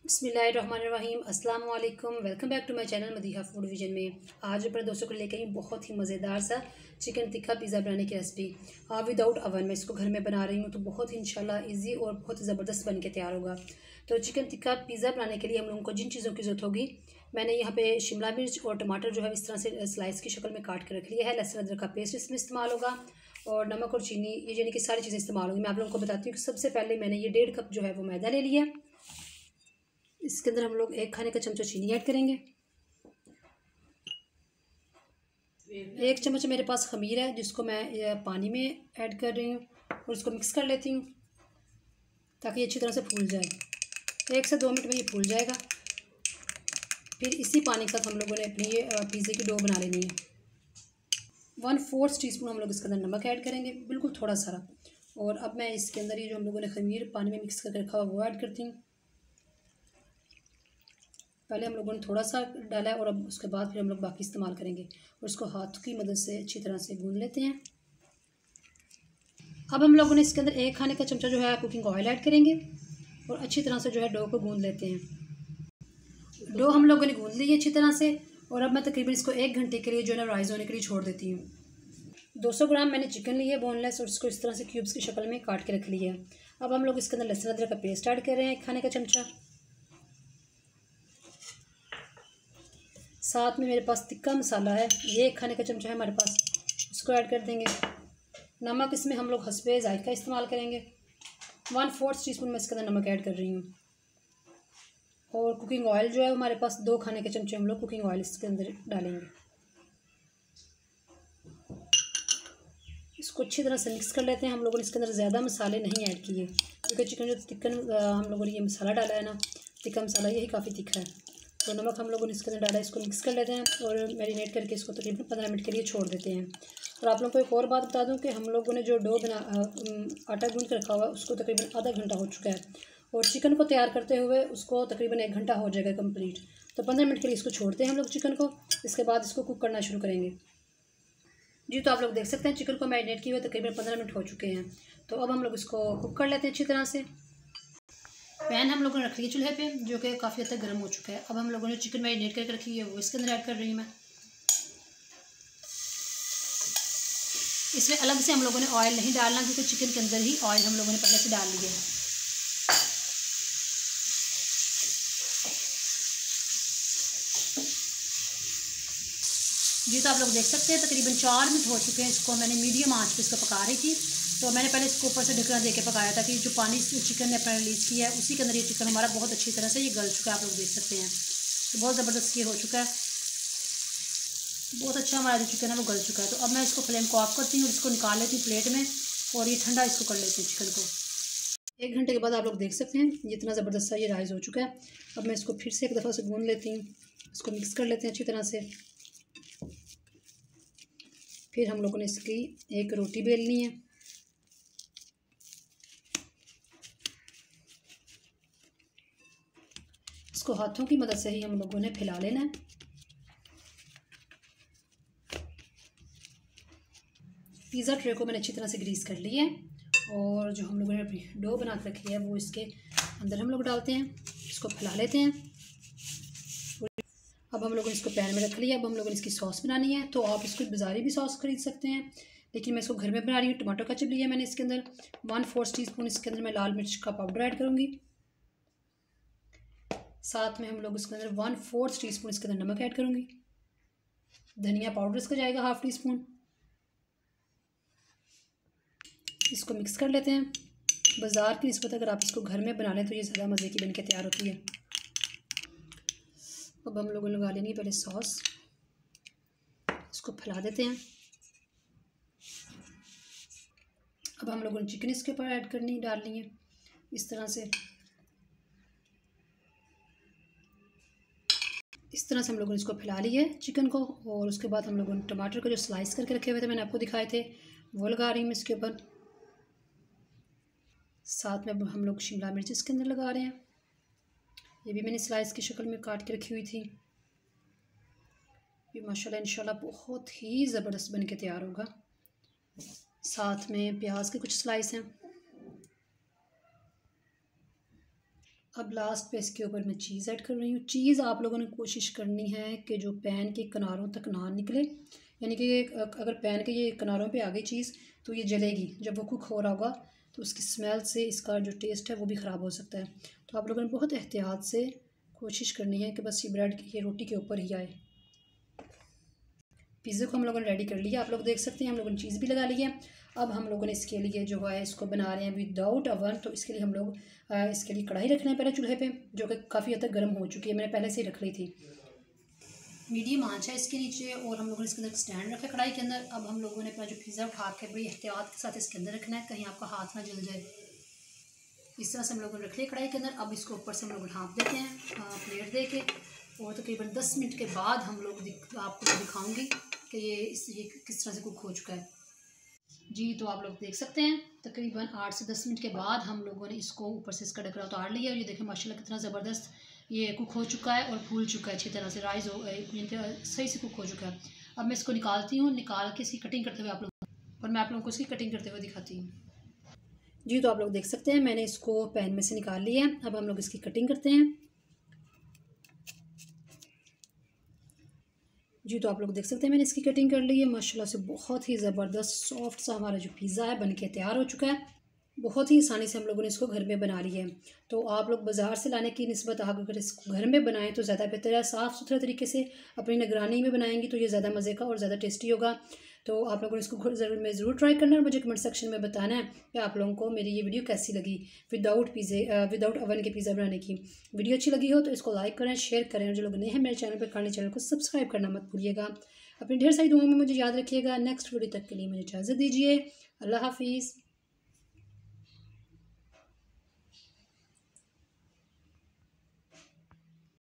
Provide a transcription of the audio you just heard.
बिस्मिल्लाहिर्रहमानिर्रहीम अस्सलाम वालेकुम। Welcome back to my channel Madiha food vision में। आज अपने दोस्तों को लेकर आई बहुत ही मज़ेदार सा चिकन टिक्का पिज़्ज़ा बनाने की रेसिपी। विदाउट अवन मैं इसको घर में बना रही हूँ, तो बहुत ही इंशाल्लाह इजी और बहुत ही ज़बरदस्त बन के तैयार होगा। तो चिकन टिक्का पिज़्ज़ा बनाने के लिए हम लोगों को जिन चीज़ों की ज़रूरत होगी, मैंने यहाँ पे शिमला मिर्च और टमाटर जो है इस तरह से स्लाइस की शक्ल में काट के रख लिया है। लहसुन अदरक का पेस्ट इसमें इस्तेमाल होगा और नमक और चीनी, ये यानी कि सारी चीज़ें इस्तेमाल होंगी। मैं आप लोगों को बताती हूँ कि सबसे पहले मैंने ये 1.5 कप जो है वो मैदा ले लिया। इसके अंदर हम लोग 1 खाने का चमचा चीनी ऐड करेंगे। 1 चम्मच मेरे पास खमीर है जिसको मैं पानी में ऐड कर रही हूँ और इसको मिक्स कर लेती हूँ ताकि अच्छी तरह से फूल जाए। 1 से 2 मिनट में ये फूल जाएगा। फिर इसी पानी के साथ हम लोगों ने अपनी ये पिज़्ज़े की डो बना लेनी है। 1/4 टीस्पून हम लोग इसके अंदर नमक ऐड करेंगे, बिल्कुल थोड़ा सारा। और अब मैं इसके अंदर ये जो हम लोगों ने खमीर पानी में मिक्स करके रखा हुआ वो ऐड करती हूँ। पहले हम लोगों ने थोड़ा सा डाला है और अब उसके बाद फिर हम लोग बाकी इस्तेमाल करेंगे और इसको हाथ की मदद से अच्छी तरह से गूंद लेते हैं। अब हम लोगों ने इसके अंदर 1 खाने का चमचा जो है कुकिंग ऑयल ऐड करेंगे और अच्छी तरह से जो है डो को गूंद लेते हैं। डो हम लोगों ने गूंद ली है अच्छी तरह से और अब मैं तकरीबन इसको 1 घंटे के लिए जो है ना राइस होने के लिए छोड़ देती हूँ। 200 ग्राम मैंने चिकन ली है बोनलेस और इसको इस तरह से क्यूब्स की शक्ल में काट के रख लिया है। अब हम लोग इसके अंदर लहसुन अदरक का पेस्ट ऐड कर रहे हैं 1 खाने का चमचा। साथ में मेरे पास तिक्का मसाला है, ये 1 खाने का चमचा है हमारे पास, उसको ऐड कर देंगे। नमक इसमें हम लोग हस्बे जायका इस्तेमाल करेंगे। 1/4 टीस्पून मैं इसके अंदर नमक ऐड कर रही हूँ। और कुकिंग ऑयल जो है हमारे पास 2 खाने के चमचे हम लोग कुकिंग ऑयल इसके अंदर डालेंगे। इसको अच्छी तरह से मिक्स कर लेते हैं। हम लोगों ने इसके अंदर ज़्यादा मसाले नहीं ऐड किए क्योंकि चिकन हम लोगों ने ये मसाला डाला है ना, तिक्का मसाला, यही काफ़ी तीखा है। तो नमक हम लोगों ने इसके अंदर डाला है, इसको मिक्स कर लेते हैं और मैरिनेट करके इसको तकरीबन 15 मिनट के लिए छोड़ देते हैं। और आप लोगों को एक और बात बता दूं कि हम लोगों ने जो आटा गूंद कर रखा हुआ है उसको तकरीबन आधा घंटा हो चुका है और चिकन को तैयार करते हुए उसको तकरीबन 1 घंटा हो जाएगा कंप्लीट। तो 15 मिनट के लिए इसको छोड़ते हैं हम लोग चिकन को। इसके बाद इसको कुक करना शुरू करेंगे। जी, तो आप लोग देख सकते हैं चिकन को मैरिनेट किए हुए तकरीबन 15 मिनट हो चुके हैं। तो अब हम लोग इसको कुक कर लेते हैं अच्छी तरह से। पैन हम लोगों ने रख लिया चूल्हे पे जो कि काफ़ी हद तक गर्म हो चुका है। अब हम लोगों ने चिकन मैरिनेट करके रखी है वो इसके अंदर ऐड कर रही हूँ मैं। इसमें अलग से हम लोगों ने ऑयल नहीं डालना क्योंकि चिकन के अंदर ही ऑयल हम लोगों ने पहले से डाल लिया है। जी, तो आप लोग देख सकते हैं तकरीबन 4 मिनट हो चुके हैं। इसको मैंने मीडियम आंच पे इसको पका रही थी। तो मैंने पहले इसको ऊपर से ढक्कन दे के पकाया था कि जो पानी चिकन ने अपना रिलीज़ किया है उसी के अंदर ये चिकन हमारा बहुत अच्छी तरह से ये गल चुका है। आप लोग देख सकते हैं तो बहुत ज़बरदस्त ये हो चुका है। बहुत अच्छा हमारा जो चिकन है वो गल चुका है। तो अब मैं इसको फ्लेम को ऑफ करती हूँ, इसको निकाल लेती हूँ प्लेट में और ये ठंडा इसको कर लेती हूँ चिकन को। 1 घंटे के बाद आप लोग देख सकते हैं ये इतना ज़बरदस्त सा ये राइस हो चुका है। अब मैं इसको फिर से एक दफ़ा से गूंद लेती हूँ, इसको मिक्स कर लेते हैं अच्छी तरह से। फिर हम लोगों ने इसकी एक रोटी बेलनी है। इसको हाथों की मदद से ही हम लोगों ने फैला लेना है। पिज़्ज़ा ट्रे को मैंने अच्छी तरह से ग्रीस कर लिया है और जो हम लोगों ने अपनी डो बना कर रखी है वो इसके अंदर हम लोग डालते हैं, इसको फैला लेते हैं। अब हम लोगों ने इसको पैन में रख लिया। अब हम लोगों ने इसकी सॉस बनानी है। तो आप इसको बाज़ारी भी सॉस खरीद सकते हैं, लेकिन मैं इसको घर में बना रही हूँ। टमाटो केचप लिया मैंने, इसके अंदर 1/4 टीस्पून इसके अंदर मैं लाल मिर्च का पाउडर ऐड करूँगी। साथ में हम लोग इसके अंदर 1/4 टीस्पून इसके अंदर नमक ऐड करूँगी। धनिया पाउडर इसका जाएगा 1/2 टीस्पून। इसको मिक्स कर लेते हैं। बाज़ार की निस्बत अगर आप इसको घर में बना लें तो ये ज़्यादा मज़े की बन के तैयार होती है। अब हम लोगों ने लगा लेनी है पहले सॉस, इसको फैला देते हैं। अब हम लोगों ने चिकन इसके ऊपर ऐड करनी डालनी है इस तरह से। इस तरह से हम लोगों ने इसको फैला लिया है चिकन को और उसके बाद हम लोगों ने टमाटर को जो स्लाइस करके रखे हुए थे मैंने आपको दिखाए थे वो लगा रही हूँ इसके ऊपर। साथ में अब हम लोग शिमला मिर्च इसके अंदर लगा रहे हैं, ये भी मैंने स्लाइस की शक्ल में काट के रखी हुई थी। ये माशाल्लाह इंशाल्लाह बहुत ही ज़बरदस्त बन के तैयार होगा। साथ में प्याज के कुछ स्लाइस हैं। अब लास्ट पे इसके ऊपर मैं चीज़ ऐड कर रही हूँ। चीज़ आप लोगों ने कोशिश करनी है कि जो पैन के किनारों तक ना निकले, यानी कि अगर पैन के ये किनारों पे आ गई चीज़ तो ये जलेगी। जब वो कुक हो रहा होगा तो उसकी स्मेल से इसका जो टेस्ट है वो भी ख़राब हो सकता है। तो आप लोगों ने बहुत एहतियात से कोशिश करनी है कि बस ये ब्रेड ये रोटी के ऊपर ही आए। पिज़्ज़े को हम लोगों ने रेडी कर लिया, आप लोग देख सकते हैं हम लोगों ने चीज़ भी लगा ली है। अब हम लोगों ने इसके लिए जो है इसको बना रहे हैं विदाउट अवन। तो इसके लिए हम लोग इसके लिए कढ़ाई रख रहे हैं पहले चूल्हे पे, जो कि काफ़ी हद तक गर्म हो चुकी है, मैंने पहले से ही रख ली थी। मीडियम आंच है इसके नीचे और हम लोगों ने इसके अंदर स्टैंड रखा है कढ़ाई के अंदर। अब हम लोगों ने अपना जो पिज़्ज़ा उठा के बड़ी एहतियात के साथ इसके अंदर रखना है, कहीं आपका हाथ ना जल जाए। इस तरह से हम लोगों ने रख लिया कढ़ाई के अंदर। अब इसको ऊपर से हम लोग ढाँप देते हैं प्लेट दे के, और तकरीबन 10 मिनट के बाद हम लोग आपको मैं दिखाऊंगी कि ये किस तरह से कुक हो चुका है जी। तो आप लोग देख सकते हैं तकरीबन 8 से 10 मिनट के बाद हम लोगों ने इसको ऊपर से इसका ढकना उतार लिया, और ये देखें माशाल्लाह कितना ज़बरदस्त ये कुक हो चुका है और फूल चुका है अच्छी तरह से, राइस हो सही से कुक हो चुका है। अब मैं इसको निकालती हूँ, निकाल के इसकी कटिंग करते हुए आप लोग, और मैं आप लोगों को इसकी कटिंग करते हुए दिखाती हूँ जी। तो आप लोग देख सकते हैं मैंने इसको पैन में से निकाल लिया है। अब हम लोग इसकी कटिंग करते हैं जी। तो आप लोग देख सकते हैं मैंने इसकी कटिंग कर ली है, माशाल्लाह से बहुत ही ज़बरदस्त सॉफ्ट सा हमारा जो पिज़्ज़ा है बन के तैयार हो चुका है। बहुत ही आसानी से हम लोगों ने इसको घर में बना लिया है। तो आप लोग बाज़ार से लाने की निस्बत आप अगर इसको घर में बनाएं तो ज़्यादा बेहतर है। साफ़ सुथरे तरीके से अपनी निगरानी में बनाएंगी तो ये ज़्यादा मज़े का और ज़्यादा टेस्टी होगा। तो आप लोगों ने इसको ज़रूर ट्राई करना और मुझे कमेंट सेक्शन में बताना है कि आप लोगों को मेरी ये वीडियो कैसी लगी विदाउट अवन के पिज़्ज़ा बनाने की। वीडियो अच्छी लगी हो तो इसको लाइक करें, शेयर करें, और जो लोग नए हैं मेरे चैनल पर चैनल को सब्सक्राइब करना मत भूलिएगा। अपनी ढेर सारी दुआओं में मुझे याद रखिएगा। नेक्स्ट वीडियो तक के लिए मुझे इजाज़त दीजिए। अल्लाह हाफिज़।